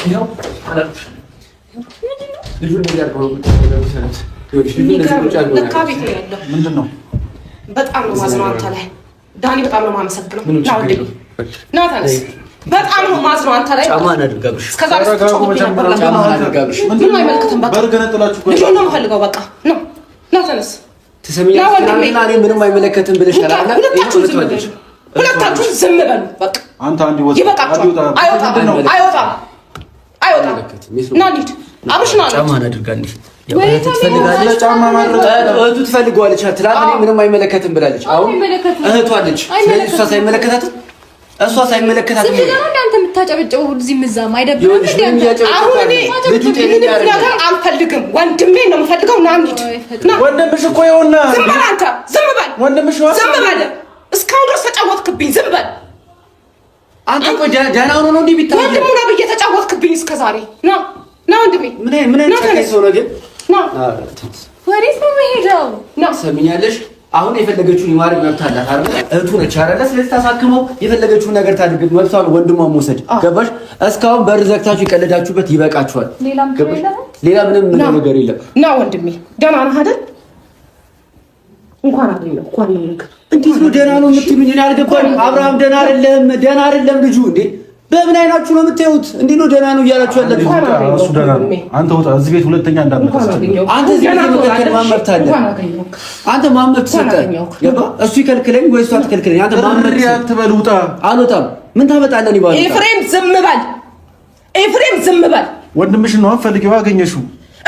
ይኸው አላልኩሽ ልጁን ያርገው ለካ ቤት ነው ያለው። ምንድን ነው? በጣም ነው ማዝነው አንተ ላይ ዳኒ፣ በጣም ነው የማመሰግነው። ና ተነስ። በጣም ነው ማዝነው አንተ ላይ። ጫማን አድርጋብሽ እስከዛ ጫማን አድርጋብሽ ምን አይመልከትም። በቃ በርገነጥላችሁ ልጁን ነው የምፈልገው። በቃ ና ተነስ። ትሰሚኛለሽ? እኔ ምንም አይመለከትም ብለሻል አይደል? ሁለታችሁ ዝም በሉ በቃ። አንተ አንዴ ወጣ ይበቃችኋል። አይወጣም። ና እንሂድ። አብሽ ና ጫማን አድርጋልሽ ትፈልጋለች። ጫማ ማድረግ እህቱ ትፈልገዋለች። ትላለች እኔ ምንም አይመለከትም ብላለች። አሁን እህቷ አለች። ስለዚህ እሷ ሳይመለከታት አንተ የምታጨበጨው እዚህ ምዛም አይደብርም እንዴ? አሁን እኔ ልጁ ነገር አልፈልግም። ወንድሜ ነው የምፈልገው። ና እንሂድ። ወንድምሽ እኮ ይኸውና። ዝም በል አንተ፣ ዝም በል ወንድምሽ። ዝም በል። እስካሁን ድረስ ተጫወትክብኝ። ዝም በል አንተ። እኮ ደህና ሆኖ ነው እንዴ ቢታይ? ወንድሙ ነው ብዬ ተጫወትክብኝ እስከ ዛሬ። ና ወንድሜ። ምን አይነት ሰው ነው ግን? ወዴት ነው የምሄደው? ሰሚኛለሽ? አሁን የፈለገችውን የማድረግ መብት አላት አይደል? እህቱ ነች አይደል? ስለዚህ ታሳክመው የፈለገችውን ነገር ታድርግ። መብቷን ወንድሟን መውሰድ ገባሽ? እስካሁን በር ዘግታችሁ የቀለዳችሁበት ይበቃችኋል። ሌላ ምንም ነገር የለም። ና ወንድሜ፣ ደህና ነህ አይደል? እንኳን አገኘሁ። እንኳን ነው። እንዴት ነው ደህና ነው የምትሉኝ? እኔ አልገባኝም። አብርሃም ደህና አይደለም ልጁ እንዴ? በምን አይናችሁ ነው የምታዩት? እንዴ ነው ደህና ነው እያላችሁ ያላችሁ? እሱ ደህና ነው። አንተ ወጣ እዚህ ቤት ሁለተኛ እንዳትመጣ። አንተ እዚህ ቤት መከልከል ማመርት አለ። አንተ ማመርት ሰጠ። እሱ ይከልክለኝ ወይ እሷ ትከልክለኝ? አንተ ማመርት አትበል። ውጣ። አልወጣም። ምን ታመጣለህ? ይባል ኤፍሬም ዝም በል። ኤፍሬም ዝም በል። ወንድምሽን ነው ፈልጊው። አገኘሽው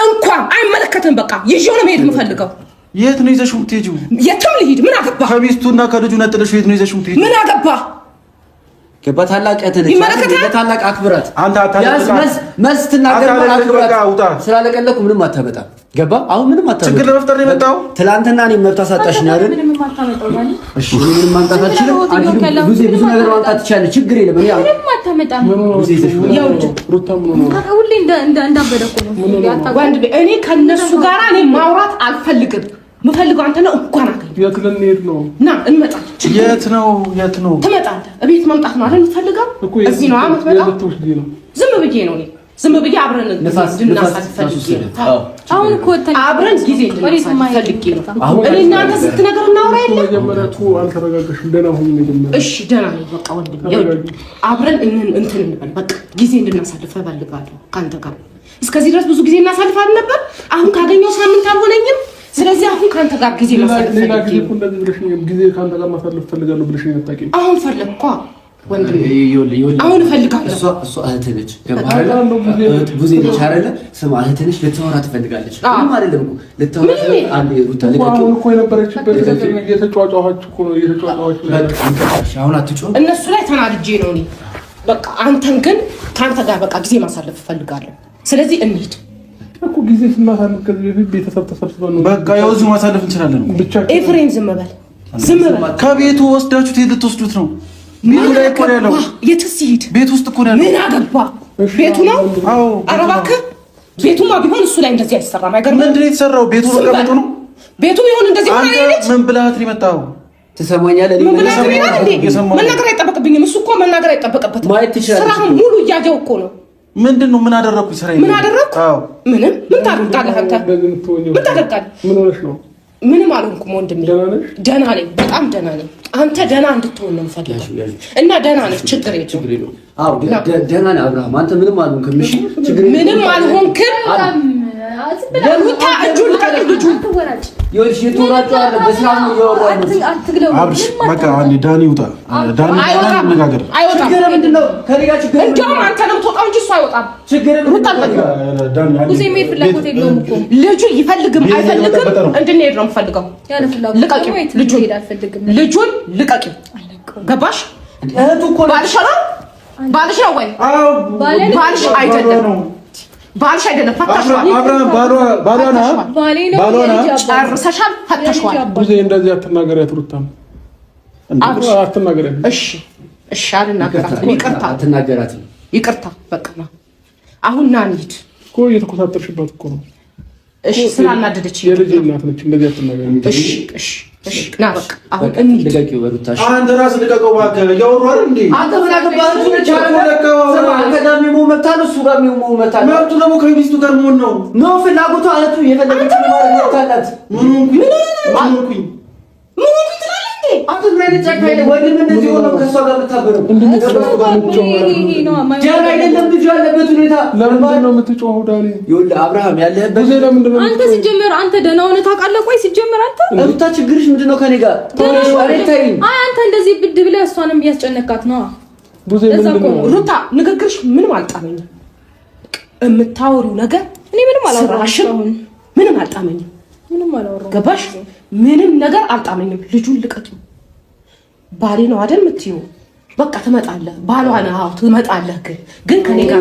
እንኳን አይመለከትም። በቃ ይዤው ነው መሄድ የምፈልገው። የት ነው ይዘሽው የምትሄጂው? የትም ልሂድ። ምን አገባ? ከሚስቱና ከልጁ ነጥለሽው የት ነው ይዘሽው የምትሄጂው? ምን አገባ? በታላቅ ያተነች በታላቅ አክብራት። አንተ መልስ ትናገር አክብራት። ስላለቀለኩ ምንም አታመጣም። ገባ? አሁን ምንም አታመጣም። ችግር ለመፍጠር ነው የመጣው። ትላንትና እኔ መብት አሳጣሽኝ አይደል? ምንም አታመጣው ማለት እሺ፣ ምንም ማምጣት አልችልም። አንቺ ብዙ ነገር ማምጣት ትችላለሽ። ችግር የለም። እኔ ምንም አታመጣም። ሁሌ እንዳበደኩ ነው። ወንድሜ፣ እኔ ከነሱ ጋር እኔ ማውራት አልፈልግም። የምፈልገው አንተ ነው። እንኳን አገኘሁ። የት ልንሄድ ነው? ና እንመጣለን። የት ነው? ትመጣለህ። እቤት መምጣት ነው አይደል የምትፈልገው? እዚህ ነው የምትመጣው? ዝም ብዬ ነው እኔ ዝም ብዬ አብረን እንድናሳልፍ ፈልጌ ነው። አሁን እኮ አብረን ጊዜ እንድናሳልፍ ፈልጌ ነው። እኔ እናንተ ስንት ነገር እናወራ የለ? እሺ ደህና ነኝ። በቃ ወንድሜ አብረን እንትን እንበል። በቃ ጊዜ እንድናሳልፍ እፈልጋለሁ ከአንተ ጋር። እስከዚህ ድረስ ብዙ ጊዜ እናሳልፋለን ነበር። አሁን ካገኘው ሳምንት አልሆነኝም። ስለዚህ አሁን ካንተ ጋር ጊዜ ማሳለፍ ፈልጋለሁ። አሁን ፈለግኳ ወንድሜ፣ አሁን እፈልጋለሁ። እሷ እህት ነች። ብዙ ነች አይደለ? ስማ እህት ነች። ልታወራ ትፈልጋለች። ምንም አይደለም እኮ ልታወራ አንዴ ሩታ እኮ የነበረችበት እየተጫጫዋችሁ እኮ ነው። አሁን አትጮህ። እነሱ ላይ ተናድጄ ነው እኔ። በቃ አንተን ግን ካንተ ጋር በቃ ጊዜ ማሳለፍ እፈልጋለሁ። ስለዚህ እንሂድ እኮ ጊዜ ስናሳልፍ ከዚህ በፊት ቤተሰብ ተሰብስበን ነው። በቃ ያው እዚህ ማሳለፍ እንችላለን። ብቻ ኤፍሬም ዝም በል። ከቤቱ ወስዳችሁት የት ልትወስዱት ነው? ቤቱ ላይ እኮ ነው ያለው። የትስ ይሄድ? ቤት ውስጥ እኮ ነው ያለው። ምን አገባ? ቤቱ ነው። አዎ ኧረ እባክህ ቤቱማ ቢሆን እሱ ላይ እንደዚህ አይሰራም። አይገርም? ምንድን ነው የተሰራው? ቤቱ መቀመጡ ነው። ቤቱ ቢሆን እንደዚህ ሆነ አይደል? ምን ብለሃት ነው የመጣው? ትሰማኛለህ? ምን ብለሃት ነው እንዴ? መናገር አይጠበቅብኝም። እሱ እኮ መናገር አይጠበቅበትም። ስራህን ሙሉ እያየው እኮ ነው። ምንድን ነው? ምን አደረኩኝ? ስራዬ ምን አደረኩ? ምንም። ምን ታደርጋለህ አንተ? ምን ታደርጋለህ? ምን ሆነሽ ነው? ምንም አልሆንኩም ወንድሜ። ደህና ነኝ፣ በጣም ደህና ነኝ። አንተ ደህና እንድትሆን ነው የምፈልገው እና ደህና ነኝ። ችግር የለውም። አዎ ደህና ነህ አብርሃም። አንተ ምንም አልሆንክም። እሺ ችግር የለውም። ምንም አልሆንክም። ለሩታ እጁን ልቀቅ። ልጁ ይኸውልሽ የተወራጨው አይደል? በስርዓት ነው እያወራሁ ነው። አብርሽ በቃ አንዴ ዳኒ ይውጣ። ዳኒ እንነጋገር። አይወጣም። ችግር ምንድን ነው? ከእኔ ጋር ችግር እንደውም አንተ ነው የምትወጣው እንጂ እሱ አይወጣም። ችግር ሩታ ብዙ የሚሄድ ፍላጎት የለውም እኮ ልጁ ይፈልግም አይፈልግም እንድንሄድ ነው የምፈልገው። ልቀቂው። ልጁን ልቀቂው። ገባሽ? እህቱ እኮ ባልሽ ነው ወይ? ባልሽ አይደለም። ባልሽ አይደለም። ፈታሽዋል። ባሏ ነው። ጨርሰሻል። ፈታሽዋል። ብዙ እንደዚህ አትናገሪያት ሩታም። አትናገሪያት። እሺ አልናገራትም። ይቅርታ አትናገራትም። ይቅርታ በቃ አሁን ና እንሂድ እኮ እየተኮሳተርሽባት እኮ ነው። እሺ ስላናደደች የልጅ እናት ነች። እንደዚህ አትናገር። እሺ ና በቃ አሁን እንሂድ። ልቀቂው በሩታሽ። አንተ ራስህ ልቀቀው እባክህ። እያወሩ አይደል እንዴ? አንተ ምን አገባህ? አንተ ጋር የሚሞት መብት አለው፣ እሱ ጋር የሚሞት መብት አለው። መብቱ ደግሞ ከሚስቱ ጋር መሆን ነው። ነው ፍላጎቱ አለቱ የፈለገችው መብት አላት። ምን ሆንኩኝ? አንተ ምን አይነት ጨካኝ ነህ? ወንድም እንደዚህ ሆኖ ከሷ ጋር የምታበረው ጀራ አይደለም ልጅ ያለበት ሁኔታ። ለምንድን ነው የምትጮኸው ዳኒ? ይኸውልህ አብርሃም ያለህበት ለምንድን ነው አንተ ሲጀመር አንተ ደህና ሆነህ ታውቃለህ? ቆይ ሲጀመር አንተ ሩታ ችግርሽ ምንድን ነው? ከኔ ጋር አንተ እንደዚህ ብድ ብለህ እሷንም እያስጨነቃት ነው። ቡዜ ምንድን ነው ሩታ ንግግርሽ ምንም አልጣመኝም። የምታወሪው ነገር እኔ ምንም አላወራሽም። ምንም አልጣመኝም። ምንም አላወራሁም። ገባሽ? ምንም ነገር አልጣመኝም። ልጁን ልቀቂው። ባሌ ነው አይደል የምትይው? በቃ ትመጣለህ። ባሏ ነው። አዎ ትመጣለህ። ግን ከኔ ጋር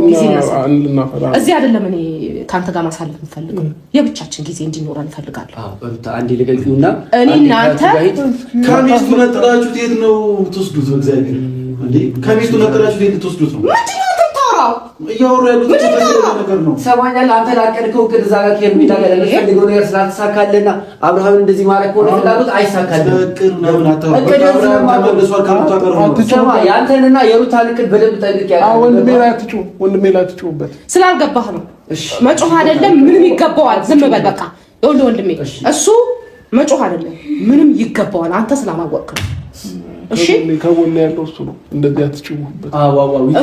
ጊዜ እናሳልፍ። እዚህ አይደለም እኔ ካንተ ጋር ማሳለፍ እንፈልጋለን። የብቻችን ጊዜ እንዲኖረን እንፈልጋለን። አዎ ሩታ አንዴ ልቀቂውና እኔ እናንተ ከሚስቱ ነጥላችሁት የት ነው የምትወስዱት? በእግዚአብሔር እንዴ ከሚስቱ ነጥላችሁት የት ልትወስዱት ነው? እያወሩ ያሉት ነገር ነው። ሰማኛል። አንተ ላቀድከው እቅድ እዛ ጋር ከሚዳ ጋር ለፈልገው ነገር ስላልተሳካለና አብርሃምን እንደዚህ ማድረግ ከሆነ ፍላጎት አይሳካልም። እቅድ ነው ሰማ ያንተንና የሩታን እቅድ በደንብ ጠንቅቅ ያለ ወንድሜ ላይ አትጩህበት። ስላልገባህ ነው። መጮህ አይደለም ምንም ይገባዋል። ዝም በል በቃ። ይኸውልህ ወንድሜ እሱ መጮህ አይደለም ምንም ይገባዋል። አንተ ስላላወቅህ ነው። እሺ ከጎን ያለው እሱ ነው። እንደዚህ አትጩህበት።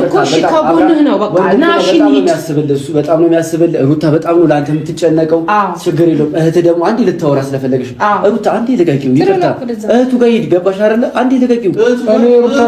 እኮ እሺ ከጎንህ ነው። በቃ ናሽ የሚያስብልህ እሱ በጣም ነው የሚያስብልህ። ሩታ በጣም ነው ለአንተ የምትጨነቀው። ችግር የለውም። እህት ደግሞ አንዴ ልታወራ ስለፈለገሽ ሩታ አንዴ ልቀቂው። ይቅርታ እህቱ ጋር ሂድ። ገባሽ አይደለ? አንዴ ልቀቂው። እኔ ሩታ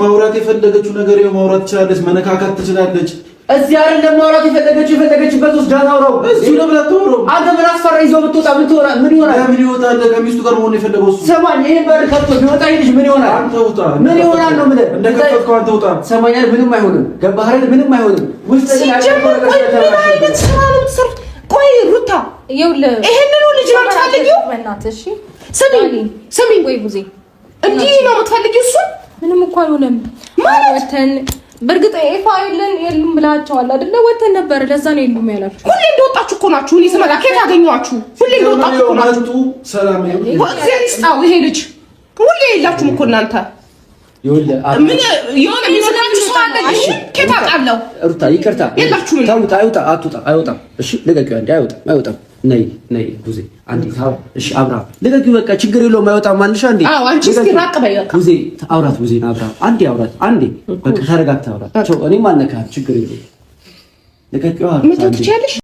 ማውራት የፈለገችው ነገር ማውራት ትችላለች፣ መነካካት ትችላለች። እዚህ አይደለም ማውራት የፈለገችበት ውስጥ ዳታውራው እዚህ ነው ብላታውራው። አንተ ምን አስፈራ ይዞ ብትወጣ ምን ይሆናል? ምን ይወጣል? ከሚስቱ ጋር መሆን የፈለገው እሱ። ሰማኝ። ይሄን በር ከፍቶ ቢወጣ ይልሽ ምን ይሆናል? አንተ ውጣ። ምን ይሆናል ነው የምልህ። እንደከፈትከው አንተ ውጣ። ሰማኛል። ምንም አይሆንም። ገባህ አይደል? ምንም አይሆንም። ውስጥ ምን አይነት ስራ ነው የምትሰሩት? ቆይ ሩታ ይኸውልህ ይሄንን ልጅ ነው የምትፈልጊው? በእናትህ እሺ ስሚ ወይ ቡዜ እንዲህ ነው የምትፈልጊው? እሱ ምንም እኮ አልሆነም ማለት ወተን በርግጥ ኤፋ የሉም ብላችኋል አይደለ? ወተን ነበር። ለዛ ነው የሉም ያላችሁ። ሁሌ እንደወጣችሁ እኮ ናችሁ። እኔ ስመጣ ከየት አገኘኋችሁ? ሁሌ እንደወጣችሁ እኮ ናችሁ። ሰላም ይሁን። ይሄ ልጅ ሁሌ የላችሁም እኮ እናንተ። ምን የሆነ የሚሰጣችሁ ሰው አለ? እሺ ከየት አውቃለሁ? ሩታ ይቅርታ። የላችሁም። ታውታ አይወጣም። እሺ ልቀቂው። አንዴ አይወጣም። ነይ ቡዜ አንዴ ታው። እሺ አብርሃም ልቀቂው። በቃ ችግር የለውም። አይወጣም ማንሻ አንዴ። አዎ አንቺ እስኪ ራቅ በይ በቃ። ቡዜ አውራት። ቡዜና አብርሃም አንዴ አውራት። አንዴ በቃ ተረጋግተህ አውራት። እኔም አልነካህም። ችግር የለውም። ልቀቂው። ምን ትችያለሽ?